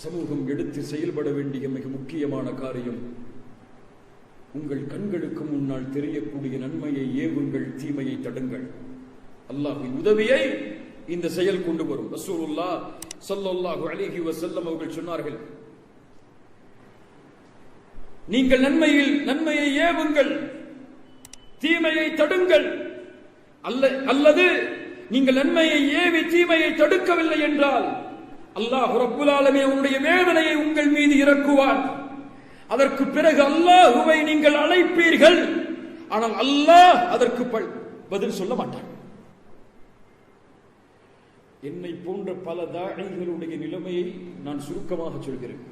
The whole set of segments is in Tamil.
சமூகம் எடுத்து செயல்பட வேண்டிய மிக முக்கியமான காரியம், உங்கள் கண்களுக்கு முன்னால் தெரியக்கூடிய நன்மையை ஏவுங்கள், தீமையை தடுங்கள். அல்லாஹ்வின் உதவியை இந்த செயல் கொண்டு வரும். ரசூலுல்லாஹ் ஸல்லல்லாஹு அலைஹி வஸல்லம் அவர்கள் சொன்னார்கள், நீங்கள் நன்மையை ஏவுங்கள், தீமையை தடுங்கள். அல்லது நீங்கள் நன்மையை ஏவி தீமையை தடுக்கவில்லை என்றால் அல்லாஹ் ரப்புல் ஆலமீன் அவருடைய வேதனையை உங்கள் மீது இறக்குவான். அதற்கு பிறகு அல்லாஹ்வை நீங்கள் அழைப்பீர்கள், ஆனால் அல்லாஹ் அதற்கு பதில் சொல்ல மாட்டான். என்னை போன்ற பல தாயிகளுடைய நிலைமையை நான் சுருக்கமாக சொல்கிறேன்.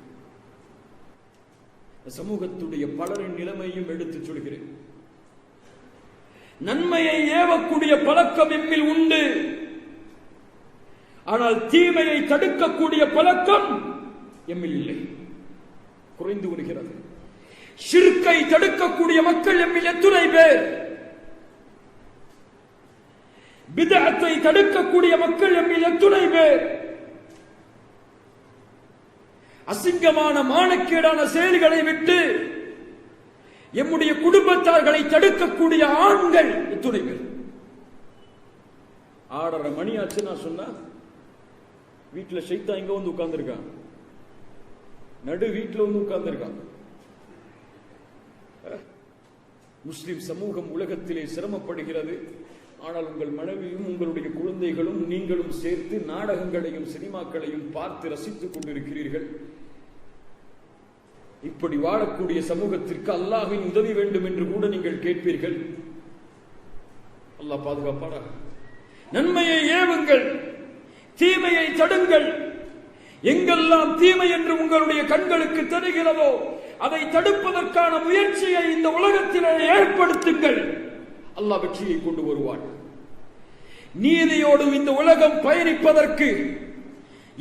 சமூகத்துடைய பலரின் நிலைமையும் எடுத்துச் சொல்கிறேன். நன்மையை ஏவக்கூடிய பழக்கம் எம்மில் உண்டு, ஆனால் தீமையை தடுக்கக்கூடிய பழக்கம் எம்மில் இல்லை, குறைந்து வருகிறது. ஷிர்கை தடுக்கக்கூடிய மக்கள் எம்மில் எத்துணை பேர்? பிதஅத்தை தடுக்கக்கூடிய மக்கள் எம்மில் எத்துணை பேர்? அசிங்கமான மானக்கேடான செயல்களை விட்டு எம்முடைய குடும்பத்தார்களை தடுக்கக்கூடிய ஆண்கள் எத்துணை பேர்? 6:30 மணி ஆச்சு நான் சொன்னா வீட்டுல ஷைத்தா இங்க வந்து உட்கார்ந்துருக்கான், நடு வீட்டுல வந்து உட்கார்ந்துருக்கான். முஸ்லிம் சமூகம் உலகத்திலே சிரமப்படுகிறது. ஆனால் உங்கள் மனைவியும் உங்களுடைய குழந்தைகளும் நீங்களும் சேர்த்து நாடகங்களையும் சினிமாக்களையும் பார்த்து ரசித்துக் கொண்டிருக்கிறீர்கள். இப்படி வாழக்கூடிய சமூகத்திற்கு அல்லாஹ்வின் உதவி வேண்டும் என்று கூட நீங்கள் கேட்பீர்கள். அல்லாஹ் பாதுகாப்பானா? நன்மையை ஏவுங்கள், தீமையை தடுங்கள். எங்கெல்லாம் தீமை என்று உங்களுடைய கண்களுக்கு தெரிகிறதோ அதை தடுப்பதற்கான முயற்சியை இந்த உலகத்திலே ஏற்படுத்துங்கள். அல்லாஹ் வெற்றியை கொண்டு வருவான். நீதியோடு இந்த உலகம் பயணிப்பதற்கு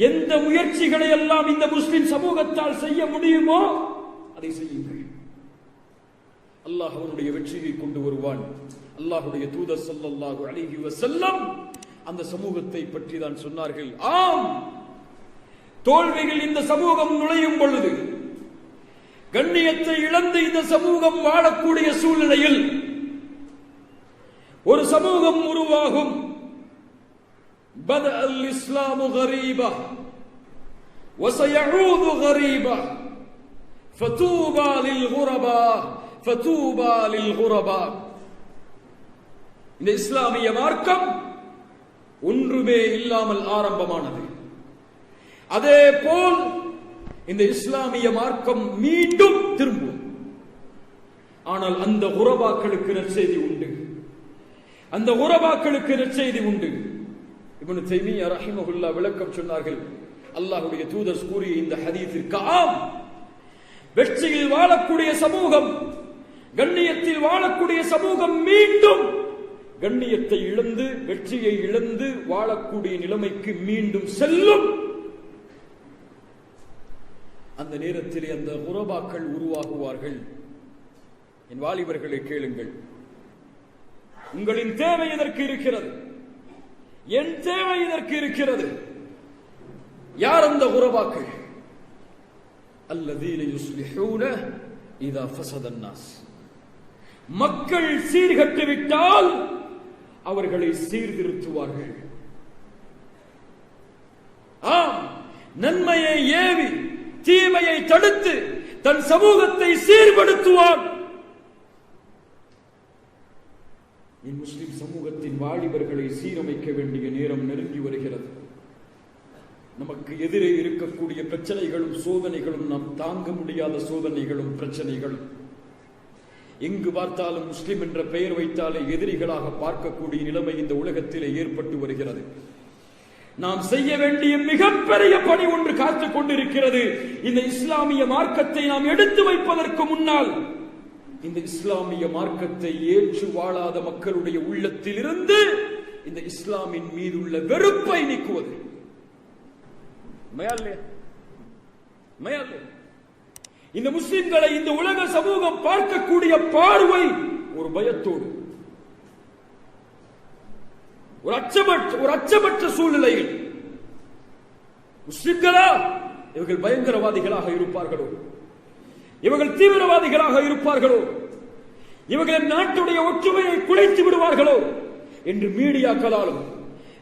எந்த முயற்சிகளை எல்லாம் இந்த முஸ்லிம் சமூகத்தால் செய்ய முடியுமோ அதை செய்யுங்கள். அல்லாஹ் அவருடைய வெற்றியை கொண்டு வருவான். அல்லாஹ்வுடைய தூதர் ஸல்லல்லாஹு அலைஹி வஸல்லம் அந்த சமூகத்தை பற்றி தான் சொன்னார்கள். ஆம், தோல்விகள் இந்த சமூகம் நுழையும் பொழுது, கண்ணியத்தை இழந்து இந்த சமூகம் வாழக்கூடிய சூழ்நிலையில் ஒரு சமூகம் உருவாகும். بدأ الإسلام غريبا وسيعود غريبا فتوبى للغرباء فتوبى للغرباء. இந்த இஸ்லாமிய மார்க்கம் ஒன்றுமே இல்லாமல் ஆரம்பமானது. அதே போல் இந்த இஸ்லாமிய மார்க்கம் மீண்டும் திரும்பும். ஆனால் அந்த குரபாக்களுக்கு நற்செய்தி உண்டு, அந்த குரபாக்களுக்கு நற்செய்தி உண்டு. இப்னு தைமிய்யா ரஹிமஹுல்லாஹ் விளக்கம் சொன்னார்கள். அல்லாஹ்வுடைய தூதர் கூறிய இந்த ஹதீஸிற்கு ஆம், வெற்றியில் வாழக்கூடிய சமூகம், கண்ணியத்தில் வாழக்கூடிய சமூகம் மீண்டும் கண்ணியத்தை இழந்து வெற்றியை இழந்து வாழக்கூடிய நிலைமைக்கு மீண்டும் செல்லும். அந்த நேரத்தில் அந்த குரபாக்கள் உருவாகுவார்கள். என் வாலிபர்களை கேளுங்கள், உங்களின் தேவை இதற்கு இருக்கிறது, என் தேவை இதற்கு இருக்கிறது. யார் அந்த குரபாக்கள்? அல்லதீன யுஸ்லிஹூன இதா ஃபஸத அன்னாஸ். மக்கள் சீர்கட்டு விட்டால் அவர்களை சீர்திருத்துவார்கள். ஆம், நன்மையை ஏவி தீமையை தடுத்து தன் சமூகத்தை சீர்படுத்துவான். முஸ்லிம் சமூகத்தின் வாலிபர்களை சீரமைக்க வேண்டிய நேரம் நெருங்கி வருகிறது. நமக்கு எதிரே இருக்கக்கூடிய பிரச்சனைகளும் சோதனைகளும் நாம் தாங்க முடியாத சோதனைகளும் பிரச்சனைகளும். எங்கு பார்த்தாலும் முஸ்லிம் என்ற பெயர் வைத்தாலே எதிரிகளாக பார்க்கக்கூடிய நிலைமை இந்த உலகத்திலே ஏற்பட்டு வருகிறது. நாம் செய்ய வேண்டிய மிகப்பெரிய பணி ஒன்று காத்துக் கொண்டிருக்கிறது. இந்த இஸ்லாமிய மார்க்கத்தை நாம் எடுத்து வைப்பதற்கு முன்னால் இந்த இஸ்லாமிய மார்க்கத்தை ஏற்று வாழாத மக்களுடைய உள்ளத்தில் இருந்து இந்த இஸ்லாமின் மீதுள்ள வெறுப்பை நீக்குவது. இந்த முஸ்லிம்களை இந்த உலக சமூகம் பார்க்கக்கூடிய பார்வை ஒரு பயத்தோடு, ஒரு அச்சமற்ற சூழ்நிலையில் முஸ்லிம்களா இவர்கள் பயங்கரவாதிகளாக இருப்பார்களோ, இவர்கள் தீவிரவாதிகளாக இருப்பார்களோ, இவர்கள் நாட்டுடைய ஒற்றுமையை குலைத்து விடுவார்களோ என்று மீடியாக்களாலும்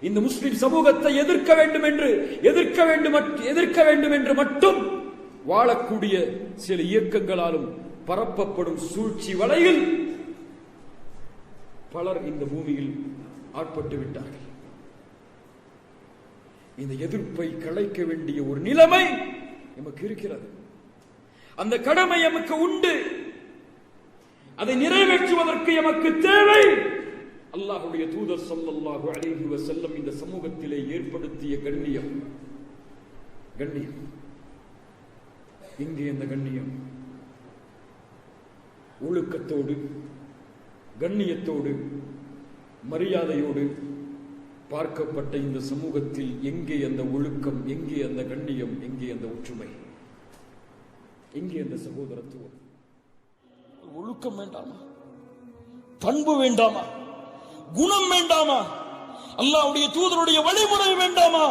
இந்த முஸ்லிம் சமூகத்தை எதிர்க்க வேண்டும் என்று மட்டும் வாழக்கூடிய சில இயக்கங்களாலும் பரப்பப்படும் சூழ்ச்சி வலையில் பலர் இந்த பூமியில் ஆட்பட்டு விட்டார்கள். இந்த எதிர்ப்பை களைக்க வேண்டிய ஒரு நிலைமை நமக்கு இருக்கிறது. அந்த கடமை நமக்கு உண்டு. அதை நிறைவேற்றுவதற்கு எமக்கு தேவை. அல்லாஹ்வுடைய தூதர் ஸல்லல்லாஹு அலைஹி வஸல்லம் இந்த சமூகத்திலே ஏற்படுத்திய கண்ணியம். இங்கே இந்த கண்ணியம் ஒழுக்கத்தோடு, கண்ணியத்தோடு, மரியாதையோடு பார்க்கப்பட்ட இந்த சமூகத்தில் எங்கே அந்த ஒழுக்கம், எங்கே அந்த கண்ணியம், எங்கே அந்த ஒற்றுமை, எங்கே அந்த சகோதரத்துவம்? ஒழுக்கம் வேண்டாமா? பண்பு வேண்டாமா? குணம் வேண்டாமா? அல்லாஹ்வுடைய தூதருடைய வழிமுறை வேண்டாமா?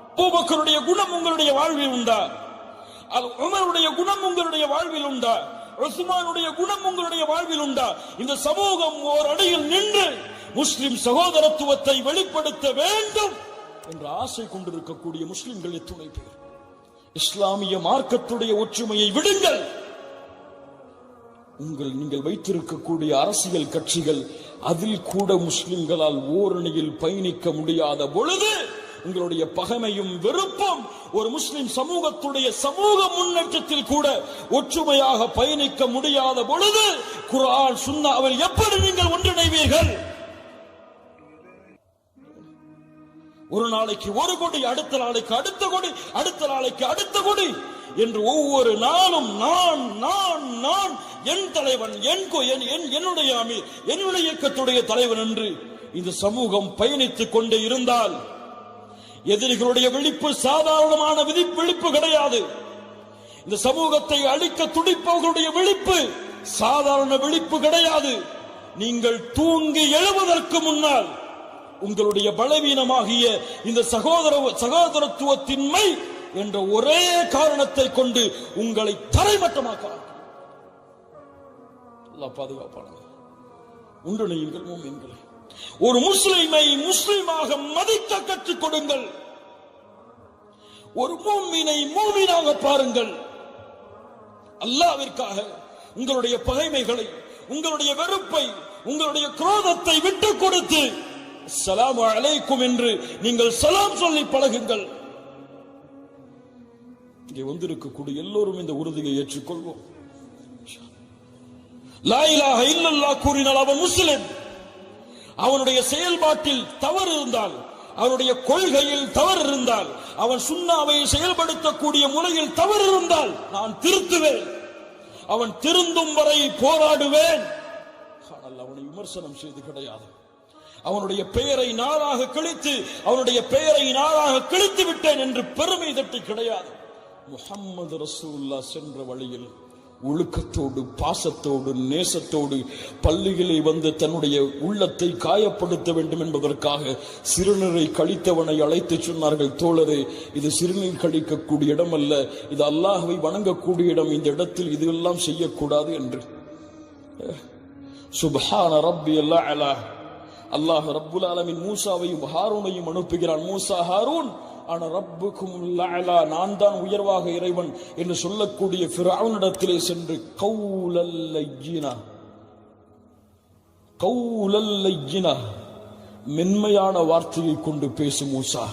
அபூபக்கருடைய குணம் உங்களுடைய வாழ்வில் உண்டா? உமருடைய குணம் உங்களுடைய வாழ்வில் உண்டா? உஸ்மானுடைய குணம் உங்களுடைய வாழ்வில் உண்டா? இந்த சமூகம் ஓர் அடியில் நின்று முஸ்லிம் சகோதரத்துவத்தை வெளிப்படுத்த வேண்டும் என்ற ஆசை கொண்டிருக்கக்கூடிய முஸ்லிம்கள் எத்துணை பேர். இஸ்லாமிய மார்க்கத்துடைய ஒற்றுமையை விடுங்கள். நீங்கள் வைத்திருக்கக்கூடிய அரசியல் கட்சிகள் அதில் கூட முஸ்லிம்களால் ஓரணியில் பயணிக்க முடியாத பொழுது உங்களுடைய பகைமையும் வெறுப்பும் ஒரு முஸ்லிம் சமூகத்துடைய சமூக முன்னேற்றத்தில் கூட ஒற்றுமையாக பயணிக்க முடியாத பொழுது குர்ஆன் சுன்னாவில் எப்படி நீங்கள் ஒன்றிணைவீர்கள்? ஒரு நாளைக்கு ஒரு கொடி, அடுத்த நாளைக்கு அடுத்த கொடி, அடுத்த நாளைக்கு அடுத்த கொடி என்று ஒவ்வொரு நாளும் நான் நான் நான் என் தலைவன், என்னுடைய அமீர், என்னுடைய இயக்கத்துடைய தலைவன் என்று இந்த சமூகம் பயணித்துக் கொண்டே இருந்தால் எதிரிகளுடைய விழிப்பு சாதாரணமான விழிப்பு கிடையாது. இந்த சமூகத்தை அழிக்க துடிப்பவர்களுடைய விழிப்பு சாதாரண விழிப்பு கிடையாது. நீங்கள் தூங்கி எழுவதற்கு முன்னால் உங்களுடைய பலவீனமாகிய இந்த சகோதரத்துவத்தின்மை என்ற ஒரே காரணத்தை கொண்டு உங்களை தரைமட்டமாக்க பாதுகாப்பாளர் ஒன்றிணையுங்கள். மூமின்களை ஒரு முஸ்லிமை முஸ்லிமாக மதிக்க கற்றுக் கொடுங்கள். ஒரு மூமினை மூமினாக பாருங்கள். அல்லாஹ்விற்காக உங்களுடைய பகைமைகளை, உங்களுடைய வெறுப்பை, உங்களுடைய குரோதத்தை விட்டுக் கொடுத்து அஸ்ஸலாமு அலைக்கும் என்று நீங்கள் சலாம் சொல்லி பழகுங்கள். இங்கே வந்திருக்கக்கூடிய எல்லோரும் இந்த உறுதியை ஏற்றுக்கொள்வோம். லா இலாஹ இல்லல்லாஹ் கூறினால் அவன் முஸ்லிம். அவனுடைய செயல்பாட்டில் தவறு இருந்தால், அவனுடைய கொள்கையில் தவறு இருந்தால், அவன் சுன்னாவை செயல்படுத்தக்கூடிய முறையில் தவறு இருந்தால் நான் திருத்துவேன். அவன் திருந்தும் வரை போராடுவேன். ஆனால் அவனை விமர்சனம் செய்து கிடையாது. அவனுடைய பெயரை நாளாக கிழித்து, அவனுடைய பெயரை நாளாக கிழித்து விட்டேன் என்று பெருமை தட்டி கிடையாது. முஹம்மது ரசூலுல்லாஹ் சென்ற வழியில் ஒழுக்கத்தோடு, பாசத்தோடு, நேசத்தோடு பள்ளிகளை வந்து தன்னுடைய உள்ளத்தை காயப்படுத்த வேண்டும் என்பதற்காக சிறுநீரை கழித்தவனை அழைத்து சொன்னார்கள், தோழரே, இது சிறுநீர் கழிக்கக்கூடிய இடம் அல்ல, இது அல்லாஹ்வை வணங்கக்கூடிய இடம், இந்த இடத்தில் இதெல்லாம் செய்யக்கூடாது என்று. சுப்ஹான ரப்பியல் அலா. அல்லாஹ் ரப்புல் ஆலமீன் மூசாவையும் ஹாரூனையும் அனுப்புகிறான். மூசா, ஹாரூன், ஆனா ரப்புக்கும் லஅலா, நான் தான் உயர்வாக இறைவன் என்று சொல்லக்கூடிய ஃபிரௌனிடத்திலே சென்று கௌலல் லய்யினா மென்மையான வார்த்தையை கொண்டு பேசும் மூசா.